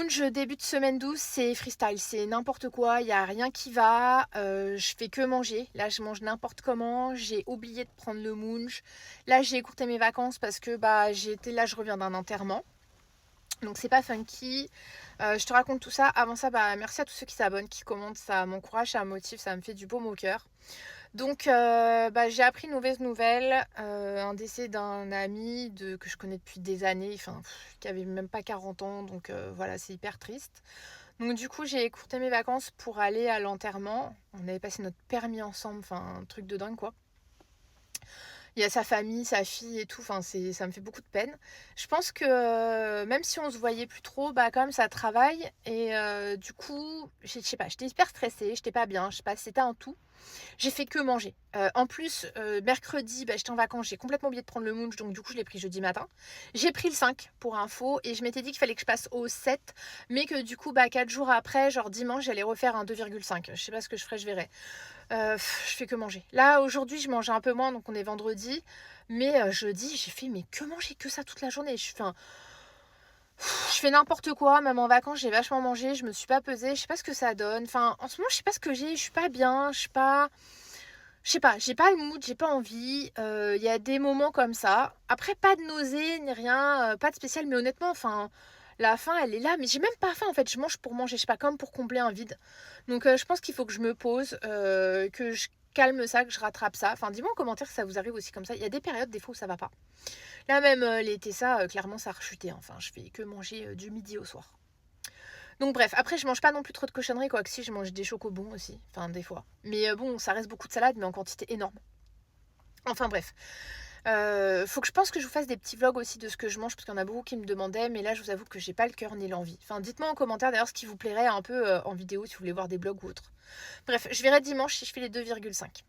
Munch, début de semaine 12, c'est freestyle, c'est n'importe quoi, il y a rien qui va, je fais que manger. Là, je mange n'importe comment, j'ai oublié de prendre le Munch. Là, j'ai écourté mes vacances parce que je reviens d'un enterrement. Donc c'est pas funky. Je te raconte tout ça. Avant ça, merci à tous ceux qui s'abonnent, qui commentent, ça m'encourage, ça me motive, ça me fait du baume au cœur. Donc j'ai appris une mauvaise nouvelle, un décès d'un ami que je connais depuis des années, qui avait même pas 40 ans, donc voilà, c'est hyper triste. Donc du coup, j'ai écourté mes vacances pour aller à l'enterrement. On avait passé notre permis ensemble, un truc de dingue quoi. Il y a sa famille, sa fille et tout, ça me fait beaucoup de peine. Je pense que même si on se voyait plus trop, quand même ça travaille. Et du coup, je sais pas, j'étais hyper stressée, j'étais pas bien, je sais pas, c'était un tout. J'ai fait que manger. En plus, mercredi, j'étais en vacances, j'ai complètement oublié de prendre le Munch, donc du coup, je l'ai pris jeudi matin. J'ai pris le 5 pour info, et je m'étais dit qu'il fallait que je passe au 7, mais que du coup, 4 jours après, genre dimanche, j'allais refaire un 2,5. Je sais pas ce que je ferai, je verrai. Je fais que manger. Là, aujourd'hui, je mangeais un peu moins, donc on est vendredi. Mais jeudi, j'ai fait, mais que manger que ça toute la journée. Je fais n'importe quoi, même en vacances, j'ai vachement mangé, je me suis pas pesée, je sais pas ce que ça donne. En ce moment, je sais pas ce que j'ai, je suis pas bien, je sais pas, j'ai pas le mood, j'ai pas envie. Il y a des moments comme ça. Après, pas de nausée ni rien, pas de spécial, mais honnêtement, la faim, elle est là. Mais j'ai même pas faim en fait, je mange pour manger, je sais pas, comme pour combler un vide. Donc, je pense qu'il faut que je me pose, que je calme ça, que je rattrape ça. Dis-moi en commentaire si ça vous arrive aussi comme ça. Il y a des périodes, des fois, où ça va pas. Là, même l'été, ça, clairement, ça a rechuté. Je fais que manger du midi au soir. Donc bref, après je mange pas non plus trop de cochonneries, quoi que si je mange des chocobons aussi, des fois. Mais bon, ça reste beaucoup de salade, mais en quantité énorme. Enfin bref, faut que je pense que je vous fasse des petits vlogs aussi de ce que je mange, parce qu'il y en a beaucoup qui me demandaient, mais là je vous avoue que j'ai pas le cœur ni l'envie. Dites-moi en commentaire d'ailleurs ce qui vous plairait un peu en vidéo, si vous voulez voir des vlogs ou autre. Bref, je verrai dimanche si je fais les 2,5.